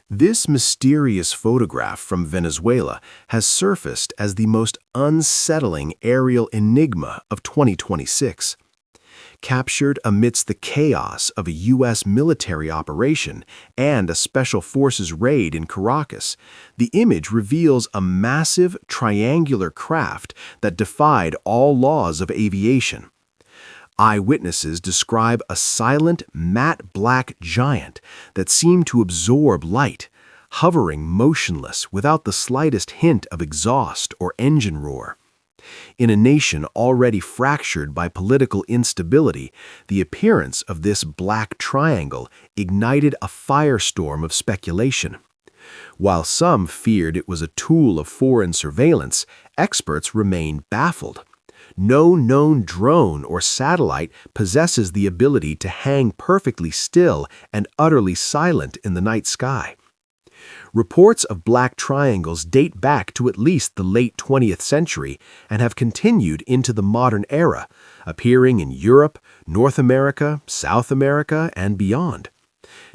This mysterious photograph from Venezuela has surfaced as the most unsettling aerial enigma of 2026. Captured amidst the chaos of a U.S. military operation and a special forces raid in Caracas, the image reveals a massive triangular craft that defied all laws of aviation. Eyewitnesses describe a silent, matte black giant that seemed to absorb light, hovering motionless without the slightest hint of exhaust or engine roar. In a nation already fractured by political instability, the appearance of this black triangle ignited a firestorm of speculation. While some feared it was a tool of foreign surveillance, experts remain baffled. No known drone or satellite possesses the ability to hang perfectly still and utterly silent in the night sky. Reports of black triangles date back to at least the late 20th century and have continued into the modern era, appearing in Europe, North America, South America, and beyond.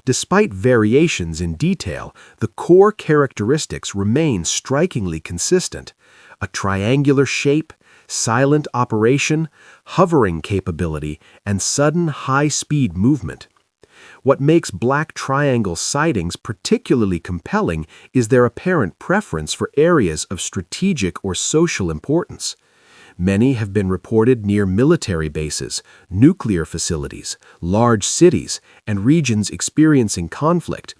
Despite variations in detail, the core characteristics remain strikingly consistent: a triangular shape, silent operation, hovering capability, and sudden high-speed movement. What makes black triangle sightings particularly compelling is their apparent preference for areas of strategic or social importance. Many have been reported near military bases, nuclear facilities, large cities, and regions experiencing conflict.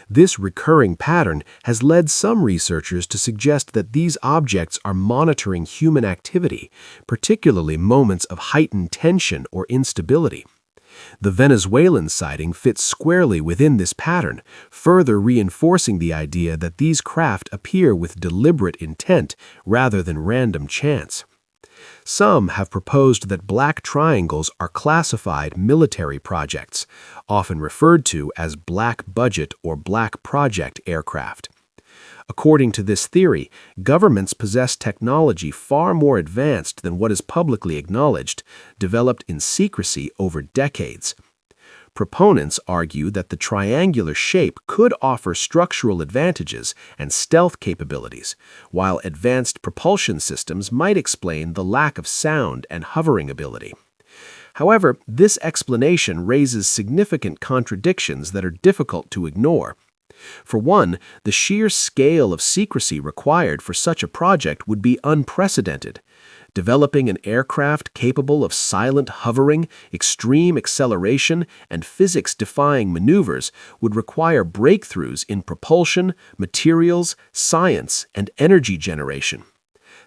This recurring pattern has led some researchers to suggest that these objects are monitoring human activity, particularly moments of heightened tension or instability. The Venezuelan sighting fits squarely within this pattern, further reinforcing the idea that these craft appear with deliberate intent rather than random chance. Some have proposed that black triangles are classified military projects, often referred to as black budget or black project aircraft. According to this theory, governments possess technology far more advanced than what is publicly acknowledged, developed in secrecy over decades. Proponents argue that the triangular shape could offer structural advantages and stealth capabilities, while advanced propulsion systems might explain the lack of sound and hovering ability. However, this explanation raises significant contradictions that are difficult to ignore. For one, the sheer scale of secrecy required for such a project would be unprecedented. Developing an aircraft capable of silent hovering, extreme acceleration, and physics-defying maneuvers would require breakthroughs in propulsion, materials, science, and energy generation.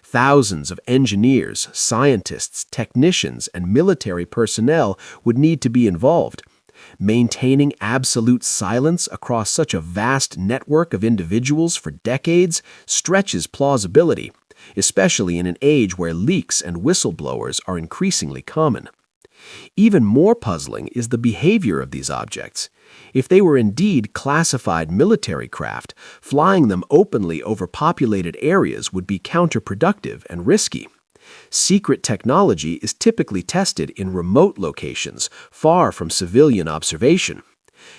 Thousands of engineers, scientists, technicians, and military personnel would need to be involved. Maintaining absolute silence across such a vast network of individuals for decades stretches plausibility, especially in an age where leaks and whistleblowers are increasingly common. Even more puzzling is the behavior of these objects. If they were indeed classified military craft, flying them openly over populated areas would be counterproductive and risky. Secret technology is typically tested in remote locations, far from civilian observation.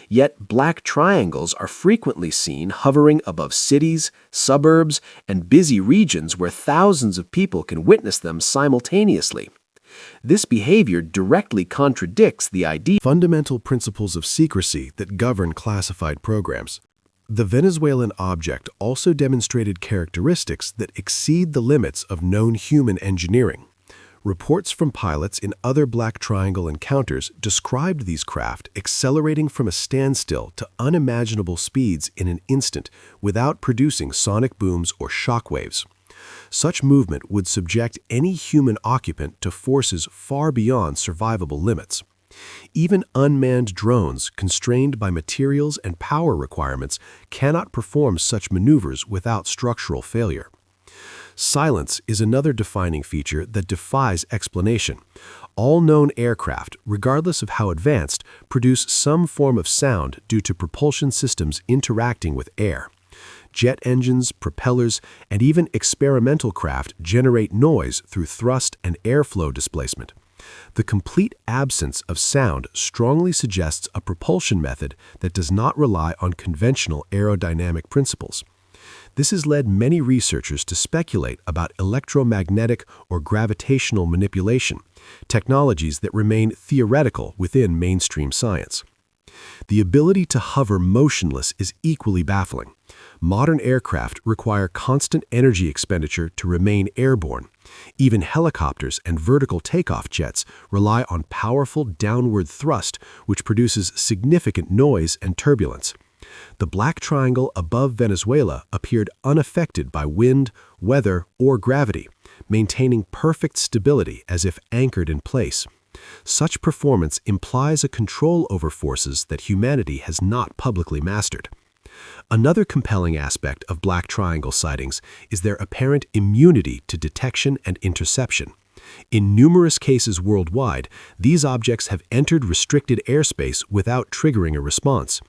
Yet black triangles are frequently seen hovering above cities, suburbs, and busy regions where thousands of people can witness them simultaneously. This behavior directly contradicts the fundamental principles of secrecy that govern classified programs. The Venezuelan object also demonstrated characteristics that exceed the limits of known human engineering. Reports from pilots in other black triangle encounters described these craft accelerating from a standstill to unimaginable speeds in an instant without producing sonic booms or shock waves. Such movement would subject any human occupant to forces far beyond survivable limits. Even unmanned drones, constrained by materials and power requirements, cannot perform such maneuvers without structural failure. Silence is another defining feature that defies explanation. All known aircraft, regardless of how advanced, produce some form of sound due to propulsion systems interacting with air. Jet engines, propellers, and even experimental craft generate noise through thrust and airflow displacement. The complete absence of sound strongly suggests a propulsion method that does not rely on conventional aerodynamic principles. This has led many researchers to speculate about electromagnetic or gravitational manipulation, technologies that remain theoretical within mainstream science. The ability to hover motionless is equally baffling. Modern aircraft require constant energy expenditure to remain airborne. Even helicopters and vertical takeoff jets rely on powerful downward thrust, which produces significant noise and turbulence. The black triangle above Venezuela appeared unaffected by wind, weather, or gravity, maintaining perfect stability as if anchored in place. Such performance implies a control over forces that humanity has not publicly mastered. Another compelling aspect of black triangle sightings is their apparent immunity to detection and interception. In numerous cases worldwide, these objects have entered restricted airspace without triggering a response.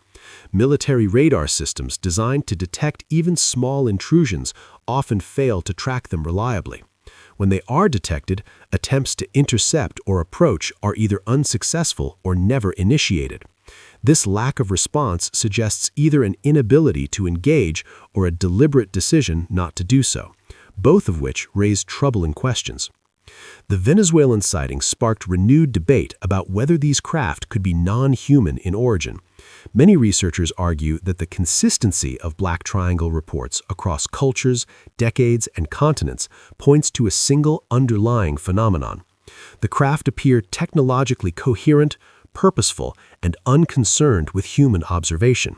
Military radar systems designed to detect even small intrusions often fail to track them reliably. When they are detected, attempts to intercept or approach are either unsuccessful or never initiated. This lack of response suggests either an inability to engage or a deliberate decision not to do so, both of which raise troubling questions. The Venezuelan sighting sparked renewed debate about whether these craft could be non-human in origin. Many researchers argue that the consistency of black triangle reports across cultures, decades, and continents points to a single underlying phenomenon. The craft appear technologically coherent, purposeful, and unconcerned with human observation.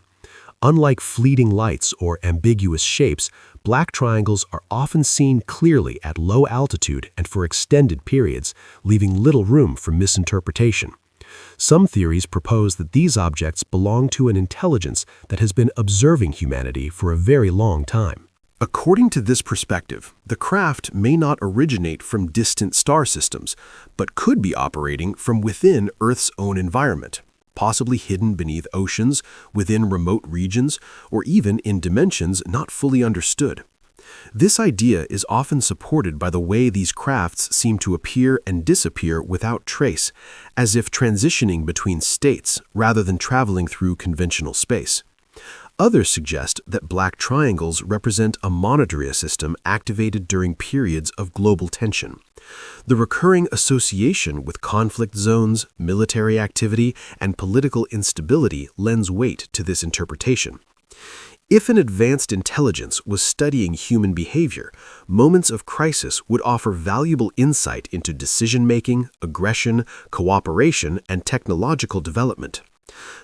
Unlike fleeting lights or ambiguous shapes, black triangles are often seen clearly at low altitude and for extended periods, leaving little room for misinterpretation. Some theories propose that these objects belong to an intelligence that has been observing humanity for a very long time. According to this perspective, the craft may not originate from distant star systems, but could be operating from within Earth's own environment, possibly hidden beneath oceans, within remote regions, or even in dimensions not fully understood. This idea is often supported by the way these crafts seem to appear and disappear without trace, as if transitioning between states rather than traveling through conventional space. Others suggest that black triangles represent a monitoring system activated during periods of global tension. The recurring association with conflict zones, military activity, and political instability lends weight to this interpretation. If an advanced intelligence was studying human behavior, moments of crisis would offer valuable insight into decision-making, aggression, cooperation, and technological development.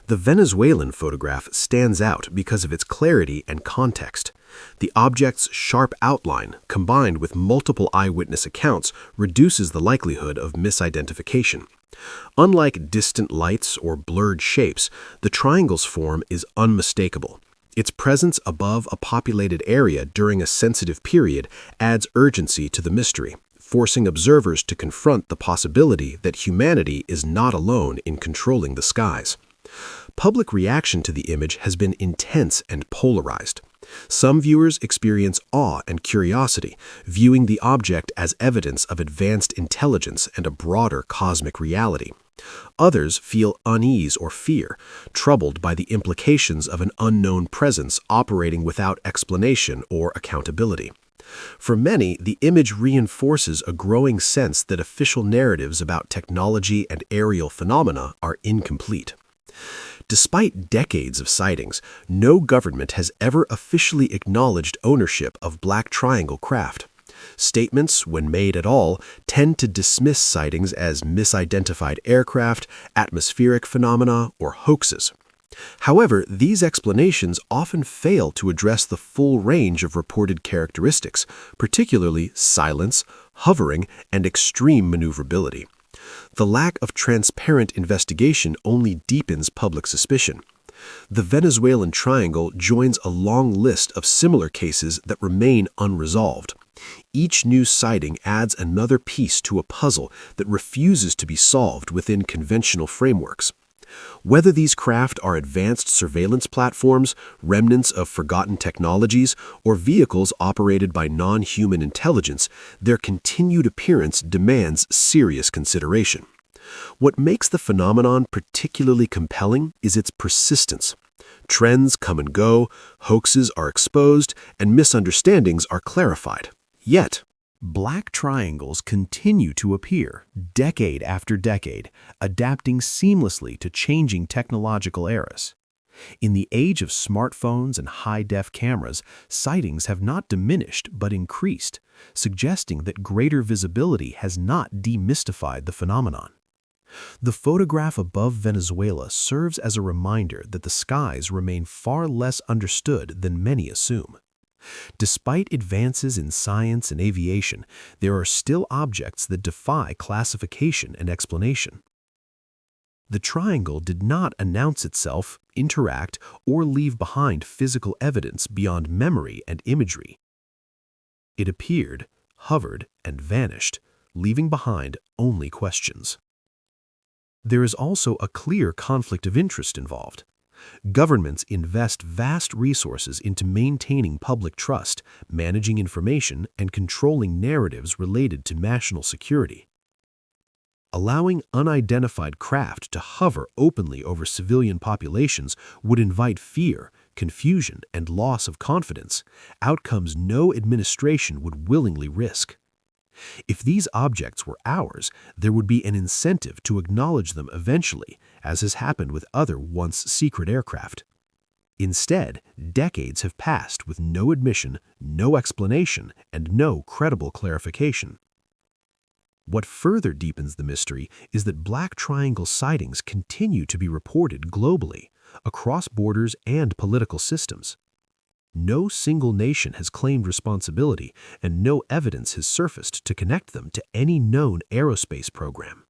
The Venezuelan photograph stands out because of its clarity and context. The object's sharp outline, combined with multiple eyewitness accounts, reduces the likelihood of misidentification. Unlike distant lights or blurred shapes, the triangle's form is unmistakable. Its presence above a populated area during a sensitive period adds urgency to the mystery, forcing observers to confront the possibility that humanity is not alone in controlling the skies. Public reaction to the image has been intense and polarized. Some viewers experience awe and curiosity, viewing the object as evidence of advanced intelligence and a broader cosmic reality. Others feel unease or fear, troubled by the implications of an unknown presence operating without explanation or accountability. For many, the image reinforces a growing sense that official narratives about technology and aerial phenomena are incomplete. Despite decades of sightings, no government has ever officially acknowledged ownership of black triangle craft. Statements, when made at all, tend to dismiss sightings as misidentified aircraft, atmospheric phenomena, or hoaxes. However, these explanations often fail to address the full range of reported characteristics, particularly silence, hovering, and extreme maneuverability. The lack of transparent investigation only deepens public suspicion. The Venezuelan triangle joins a long list of similar cases that remain unresolved. Each new sighting adds another piece to a puzzle that refuses to be solved within conventional frameworks. Whether these craft are advanced surveillance platforms, remnants of forgotten technologies, or vehicles operated by non-human intelligence, their continued appearance demands serious consideration. What makes the phenomenon particularly compelling is its persistence. Trends come and go, hoaxes are exposed, and misunderstandings are clarified. Yet, black triangles continue to appear decade after decade, adapting seamlessly to changing technological eras. In the age of smartphones and high-def cameras, sightings have not diminished but increased, suggesting that greater visibility has not demystified the phenomenon. The photograph above Venezuela serves as a reminder that the skies remain far less understood than many assume. Despite advances in science and aviation, there are still objects that defy classification and explanation. The triangle did not announce itself, interact, or leave behind physical evidence beyond memory and imagery. It appeared, hovered, and vanished, leaving behind only questions. There is also a clear conflict of interest involved. Governments invest vast resources into maintaining public trust, managing information, and controlling narratives related to national security. Allowing unidentified craft to hover openly over civilian populations would invite fear, confusion, and loss of confidence, outcomes no administration would willingly risk. If these objects were ours, there would be an incentive to acknowledge them eventually, as has happened with other once secret aircraft. Instead, decades have passed with no admission, no explanation, and no credible clarification. What further deepens the mystery is that black triangle sightings continue to be reported globally, across borders and political systems. No single nation has claimed responsibility, and no evidence has surfaced to connect them to any known aerospace program.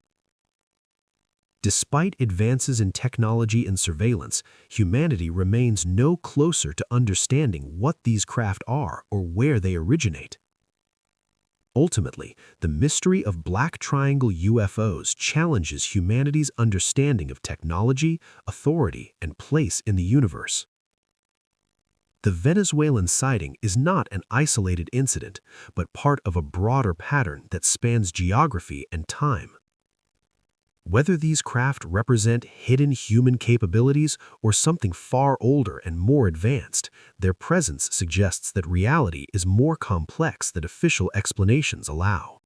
Despite advances in technology and surveillance, humanity remains no closer to understanding what these craft are or where they originate. Ultimately, the mystery of black triangle UFOs challenges humanity's understanding of technology, authority, and place in the universe. The Venezuelan sighting is not an isolated incident, but part of a broader pattern that spans geography and time. Whether these craft represent hidden human capabilities or something far older and more advanced, their presence suggests that reality is more complex than official explanations allow.